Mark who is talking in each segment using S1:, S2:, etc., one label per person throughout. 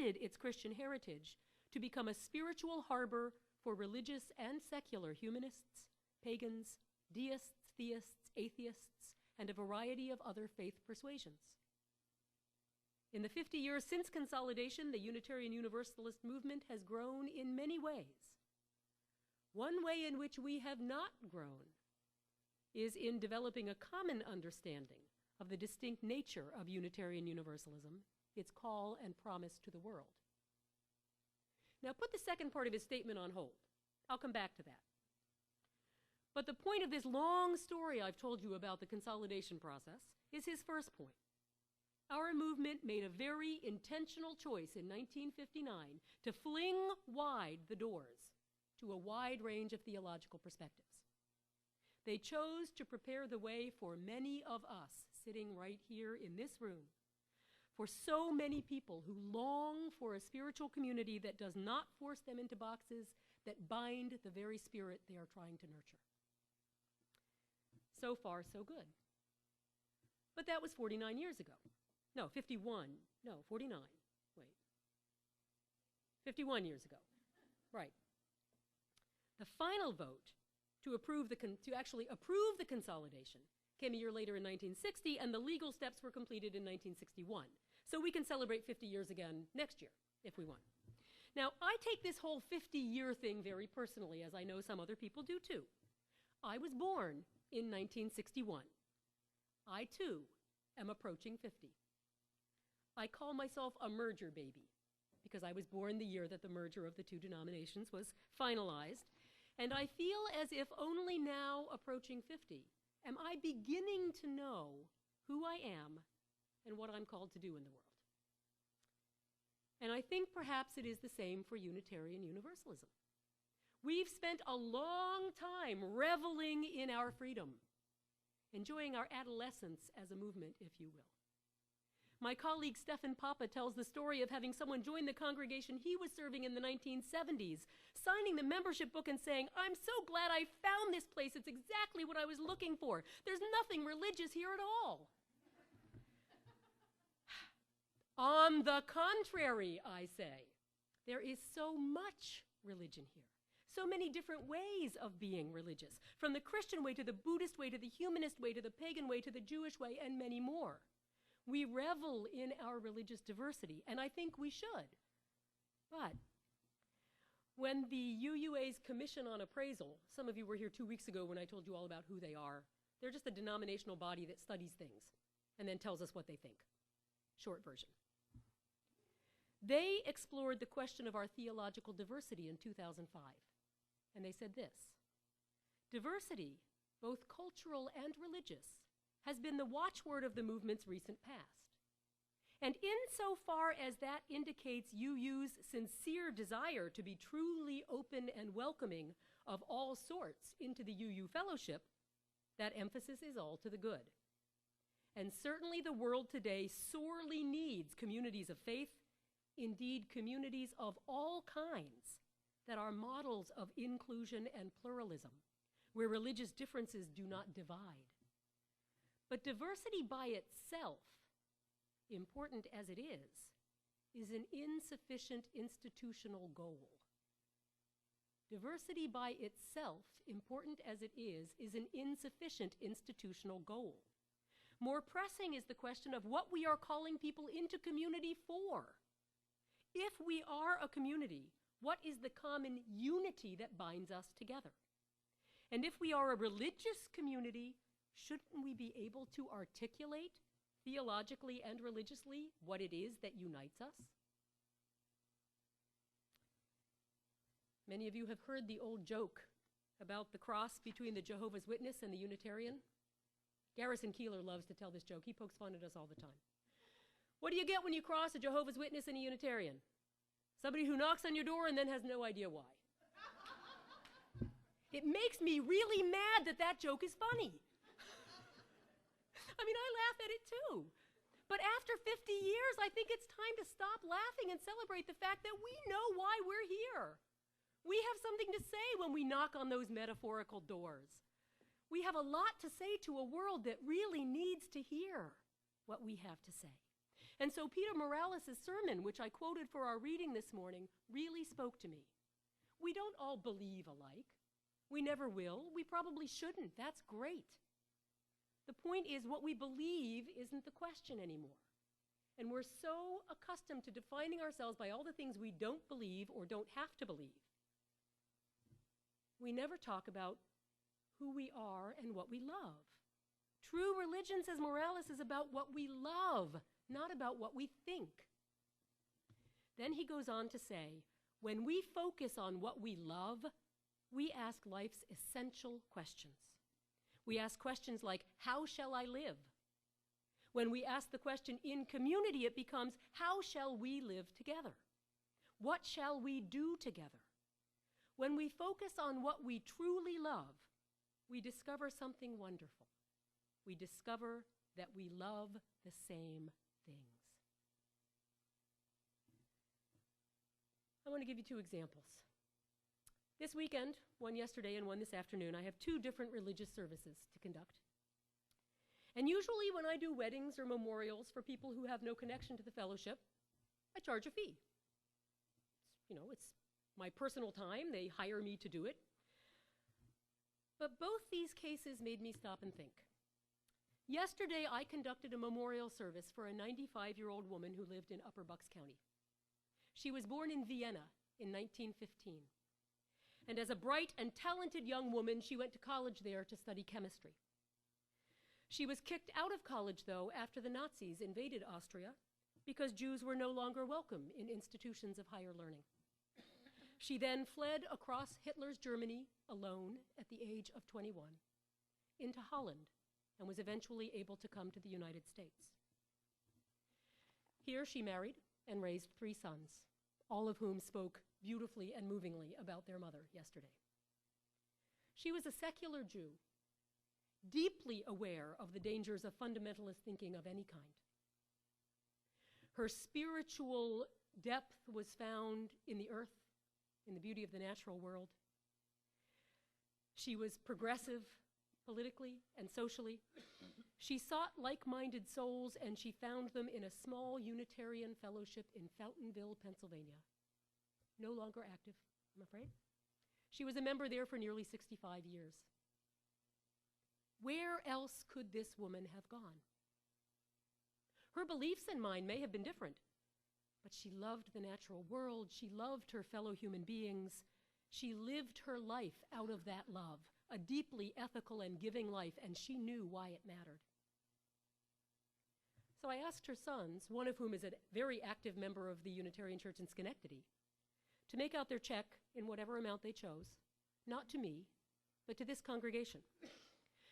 S1: extended its Christian heritage to become a spiritual harbor for religious and secular humanists, pagans, deists, theists, atheists, and a variety of other faith persuasions. In the 50 years since consolidation, the Unitarian Universalist movement has grown in many ways. One way in which we have not grown is in developing a common understanding of the distinct nature of Unitarian Universalism, its call and promise to the world. Now, put the second part of his statement on hold. I'll come back to that. But the point of this long story I've told you about the consolidation process is his first point. Our movement made a very intentional choice in 1959 to fling wide the doors to a wide range of theological perspectives. They chose to prepare the way for many of us sitting right here in this room, for so many people who long for a spiritual community that does not force them into boxes that bind the very spirit they are trying to nurture. So far, so good. But that was 49 years ago. No, 51. No, 49. Wait. 51 years ago. Right. The final vote to actually approve the consolidation came a year later in 1960, and the legal steps were completed in 1961. So we can celebrate 50 years again next year, if we want. Now, I take this whole 50-year thing very personally, as I know some other people do too. I was born in 1961. I, too, am approaching 50. I call myself a merger baby because I was born the year that the merger of the two denominations was finalized, and I feel as if only now, approaching 50, am I beginning to know who I am and what I'm called to do in the world. And I think perhaps it is the same for Unitarian Universalism. We've spent a long time reveling in our freedom, enjoying our adolescence as a movement, if you will. My colleague Stephan Papa tells the story of having someone join the congregation he was serving in the 1970s, signing the membership book and saying, "I'm so glad I found this place. It's exactly what I was looking for. There's nothing religious here at all." On the contrary, I say, there is so much religion here. So many different ways of being religious, from the Christian way to the Buddhist way to the humanist way to the pagan way to the Jewish way, and many more. We revel in our religious diversity, and I think we should. But when the UUA's Commission on Appraisal, some of you were here 2 weeks ago when I told you all about who they are. They're just a denominational body that studies things and then tells us what they think. Short version. They explored the question of our theological diversity in 2005, and they said this: diversity, both cultural and religious, has been the watchword of the movement's recent past. And insofar as that indicates UU's sincere desire to be truly open and welcoming of all sorts into the UU Fellowship, that emphasis is all to the good. And certainly the world today sorely needs communities of faith, indeed communities of all kinds, that are models of inclusion and pluralism, where religious differences do not divide. But diversity by itself, important as it is an insufficient institutional goal. Diversity by itself, important as it is an insufficient institutional goal. More pressing is the question of what we are calling people into community for. If we are a community, what is the common unity that binds us together? And if we are a religious community, shouldn't we be able to articulate theologically and religiously what it is that unites us? Many of you have heard the old joke about the cross between the Jehovah's Witness and the Unitarian. Garrison Keillor loves to tell this joke. He pokes fun at us all the time. What do you get when you cross a Jehovah's Witness and a Unitarian? Somebody who knocks on your door and then has no idea why. It makes me really mad that that joke is funny. I mean, I laugh at it too. But after 50 years, I think it's time to stop laughing and celebrate the fact that we know why we're here. We have something to say when we knock on those metaphorical doors. We have a lot to say to a world that really needs to hear what we have to say. And so Peter Morales' sermon, which I quoted for our reading this morning, really spoke to me. We don't all believe alike. We never will. We probably shouldn't. That's great. The point is, what we believe isn't the question anymore. And we're so accustomed to defining ourselves by all the things we don't believe or don't have to believe. We never talk about who we are and what we love. True religion, says Morales, is about what we love, not about what we think. Then he goes on to say, when we focus on what we love, we ask life's essential questions. We ask questions like, how shall I live? When we ask the question in community, it becomes, how shall we live together? What shall we do together? When we focus on what we truly love, we discover something wonderful. We discover that we love the same things. I want to give you two examples. This weekend, one yesterday and one this afternoon, I have two different religious services to conduct. And usually when I do weddings or memorials for people who have no connection to the fellowship, I charge a fee. It's my personal time. They hire me to do it. But both these cases made me stop and think. Yesterday, I conducted a memorial service for a 95-year-old woman who lived in Upper Bucks County. She was born in Vienna in 1915. And as a bright and talented young woman, she went to college there to study chemistry. She was kicked out of college, though, after the Nazis invaded Austria because Jews were no longer welcome in institutions of higher learning. She then fled across Hitler's Germany alone at the age of 21 into Holland and was eventually able to come to the United States. Here she married and raised 3 sons, all of whom spoke beautifully and movingly about their mother yesterday. She was a secular Jew, deeply aware of the dangers of fundamentalist thinking of any kind. Her spiritual depth was found in the earth, in the beauty of the natural world. She was progressive politically and socially. She sought like-minded souls, and she found them in a small Unitarian fellowship in Fountainville, Pennsylvania. No longer active, I'm afraid. She was a member there for nearly 65 years. Where else could this woman have gone? Her beliefs and mine may have been different, but she loved the natural world. She loved her fellow human beings. She lived her life out of that love, a deeply ethical and giving life, and she knew why it mattered. So I asked her sons, one of whom is a very active member of the Unitarian Church in Schenectady, to make out their check in whatever amount they chose, not to me, but to this congregation.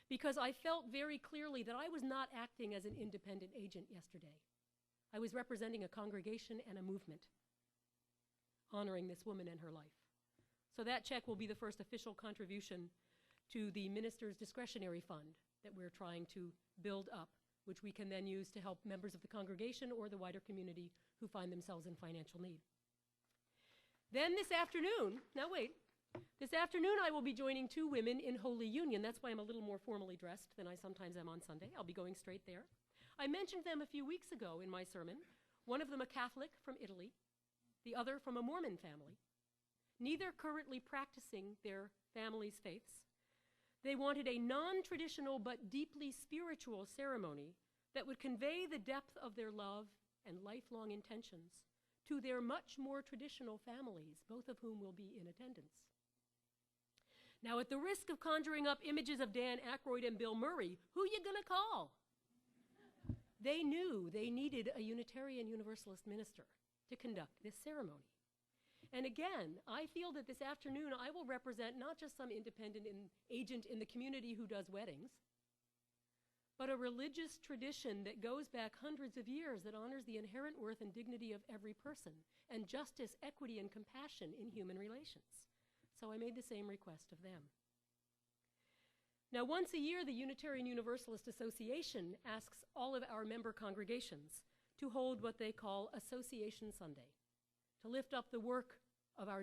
S1: Because I felt very clearly that I was not acting as an independent agent yesterday. I was representing a congregation and a movement, honoring this woman and her life. So that check will be the first official contribution to the minister's discretionary fund that we're trying to build up, which we can then use to help members of the congregation or the wider community who find themselves in financial need. Then this afternoon, this afternoon I will be joining 2 women in Holy Union. That's why I'm a little more formally dressed than I sometimes am on Sunday. I'll be going straight there. I mentioned them a few weeks ago in my sermon, one of them a Catholic from Italy, the other from a Mormon family, neither currently practicing their family's faiths. They wanted a non-traditional but deeply spiritual ceremony that would convey the depth of their love and lifelong intentions to their much more traditional families, both of whom will be in attendance. Now, at the risk of conjuring up images of Dan Aykroyd and Bill Murray, who you gonna call? They knew they needed a Unitarian Universalist minister to conduct this ceremony. And again, I feel that this afternoon I will represent not just some independent agent in the community who does weddings, but a religious tradition that goes back hundreds of years that honors the inherent worth and dignity of every person, and justice, equity, and compassion in human relations. So I made the same request of them. Now, once a year, the Unitarian Universalist Association asks all of our member congregations to hold what they call Association Sunday, to lift up the work of our